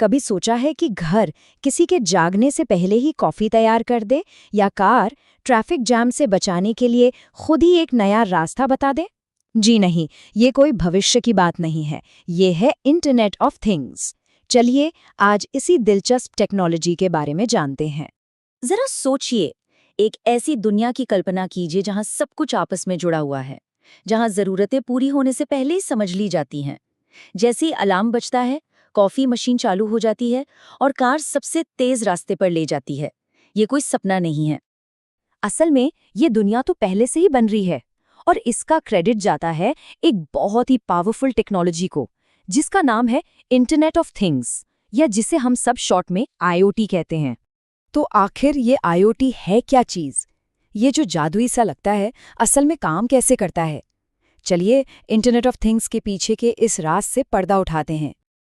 कभी सोचा है कि घर किसी के जागने से पहले ही कॉफी तैयार कर दे या कार ट्रैफिक जैम से बचाने के लिए खुद ही एक नया रास्ता बता दे? जी नहीं, ये कोई भविष्य की बात नहीं है, ये है इंटरनेट ऑफ थिंग्स। चलिए आज इसी दिलचस्प टेक्नोलॉजी के बारे में जानते हैं। जरा सोचिए, एक ऐसी दुनिया की कल्पना कीजिए जहां सब कुछ आपस में जुड़ा हुआ है, जहां जरूरतें पूरी होने से पहले ही समझ ली जाती हैं। जैसे ही अलार्म बजता है, कॉफी मशीन चालू हो जाती है और कार सबसे तेज रास्ते पर ले जाती है। ये कोई सपना नहीं है। असल में ये दुनिया तो पहले से ही बन रही है और इसका क्रेडिट जाता है एक बहुत ही पावरफुल टेक्नोलॉजी को, जिसका नाम है इंटरनेट ऑफ थिंग्स, या जिसे हम सब शॉर्ट में IoT कहते हैं। तो आखिर ये IoT है क्या चीज? ये जो जादुई सा लगता है, असल में काम कैसे करता है? चलिए इंटरनेट ऑफ थिंग्स के पीछे के इस राज से पर्दा उठाते हैं।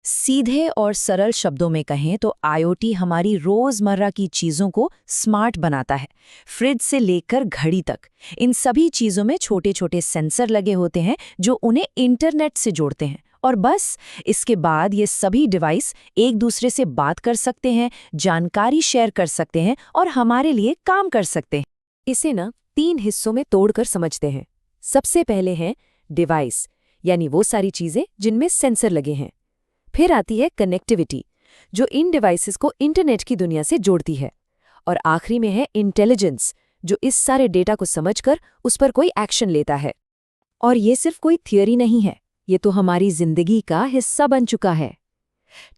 सीधे और सरल शब्दों में कहें तो IoT हमारी रोजमर्रा की चीजों को स्मार्ट बनाता है। फ्रिज से लेकर घड़ी तक, इन सभी चीजों में छोटे छोटे सेंसर लगे होते हैं जो उन्हें इंटरनेट से जोड़ते हैं, और बस इसके बाद ये सभी डिवाइस एक दूसरे से बात कर सकते हैं, जानकारी शेयर कर सकते हैं और हमारे लिए काम कर सकते हैं। इसे 3 हिस्सों में तोड़कर समझते हैं। सबसे पहले है डिवाइस, यानी वो सारी चीजें जिनमें सेंसर लगे हैं। फिर आती है कनेक्टिविटी, जो इन डिवाइसेस को इंटरनेट की दुनिया से जोड़ती है। और आखिरी में है इंटेलिजेंस, जो इस सारे डेटा को समझकर उस पर कोई एक्शन लेता है। और ये सिर्फ कोई थियरी नहीं है, ये तो हमारी जिंदगी का हिस्सा बन चुका है।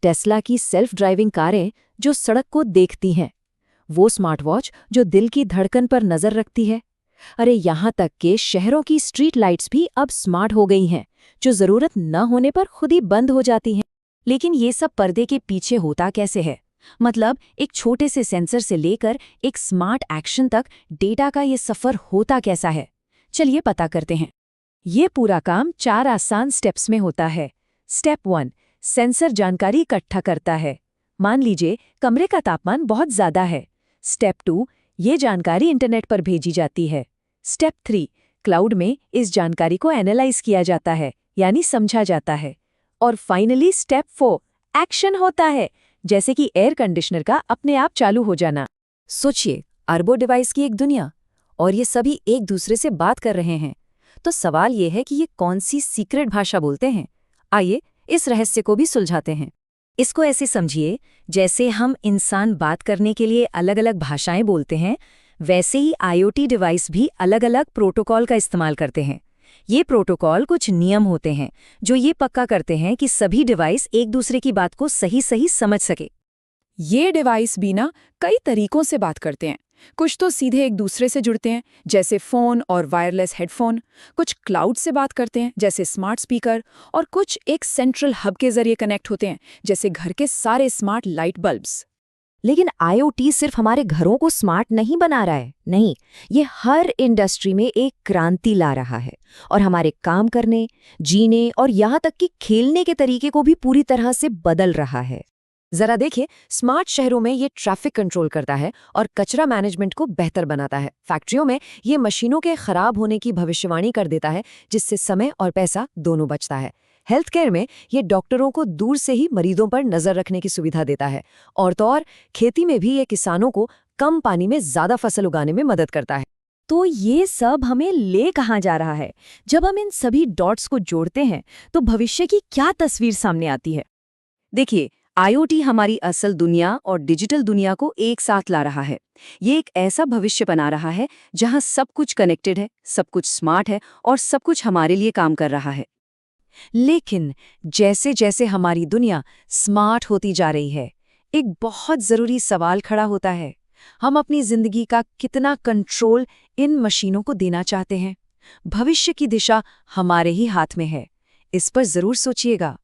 टेस्ला की सेल्फ ड्राइविंग कारें जो सड़क को देखती हैं, वो स्मार्ट वॉच जो दिल की धड़कन पर नजर रखती है। अरे यहाँ तक कि शहरों की स्ट्रीट लाइट्स भी अब स्मार्ट हो गई हैं, जो जरूरत न होने पर खुद ही बंद हो जाती हैं। लेकिन ये सब पर्दे के पीछे होता कैसे है? मतलब एक छोटे से सेंसर से लेकर एक स्मार्ट एक्शन तक डेटा का ये सफर होता कैसा है? चलिए पता करते हैं। ये पूरा काम 4 आसान स्टेप्स में होता है। स्टेप 1, सेंसर जानकारी इकट्ठा करता है। मान लीजिए कमरे का तापमान बहुत ज्यादा है। स्टेप 2, ये जानकारी इंटरनेट पर भेजी जाती है। स्टेप 3, क्लाउड में इस जानकारी को एनालाइज किया जाता है, यानी समझा जाता है। और फाइनली स्टेप 4, एक्शन होता है, जैसे कि एयर कंडीशनर का अपने आप चालू हो जाना। सोचिए, अरबों डिवाइस की एक दुनिया, और ये सभी एक दूसरे से बात कर रहे हैं। तो सवाल ये है कि ये कौन सी सीक्रेट भाषा बोलते हैं? आइए इस रहस्य को भी सुलझाते हैं। इसको ऐसे समझिए, जैसे हम इंसान बात करने के लिए अलग अलग भाषाएं बोलते हैं, वैसे ही IoT डिवाइस भी अलग अलग प्रोटोकॉल का इस्तेमाल करते हैं। ये प्रोटोकॉल कुछ नियम होते हैं जो ये पक्का करते हैं कि सभी डिवाइस एक दूसरे की बात को सही सही समझ सके। ये डिवाइस भी कई तरीकों से बात करते हैं। कुछ तो सीधे एक दूसरे से जुड़ते हैं, जैसे फ़ोन और वायरलेस हेडफोन। कुछ क्लाउड से बात करते हैं, जैसे स्मार्ट स्पीकर। और कुछ एक सेंट्रल हब के जरिए कनेक्ट होते हैं, जैसे घर के सारे स्मार्ट लाइट बल्ब्स। लेकिन IoT सिर्फ हमारे घरों को स्मार्ट नहीं बना रहा है, नहीं, ये हर इंडस्ट्री में एक क्रांति ला रहा है और हमारे काम करने, जीने और यहाँ तक कि खेलने के तरीके को भी पूरी तरह से बदल रहा है। जरा देखिए, स्मार्ट शहरों में ये ट्रैफिक कंट्रोल करता है और कचरा मैनेजमेंट को बेहतर बनाता है। फैक्ट्रियों में ये मशीनों के खराब होने की भविष्यवाणी कर देता है, जिससे समय और पैसा दोनों बचता है। हेल्थ केयर में ये डॉक्टरों को दूर से ही मरीजों पर नजर रखने की सुविधा देता है। और तो और खेती में भी ये किसानों को कम पानी में ज्यादा फसल उगाने में मदद करता है। तो ये सब हमें ले कहाँ जा रहा है? जब हम इन सभी डॉट्स को जोड़ते हैं तो भविष्य की क्या तस्वीर सामने आती है? देखिए, IoT हमारी असल दुनिया और डिजिटल दुनिया को एक साथ ला रहा है। ये एक ऐसा भविष्य बना रहा है जहां सब कुछ कनेक्टेड है, सब कुछ स्मार्ट है और सब कुछ हमारे लिए काम कर रहा है। लेकिन जैसे जैसे हमारी दुनिया स्मार्ट होती जा रही है, एक बहुत जरूरी सवाल खड़ा होता है। हम अपनी जिंदगी का कितना कंट्रोल इन मशीनों को देना चाहते हैं? भविष्य की दिशा हमारे ही हाथ में है। इस पर जरूर सोचिएगा।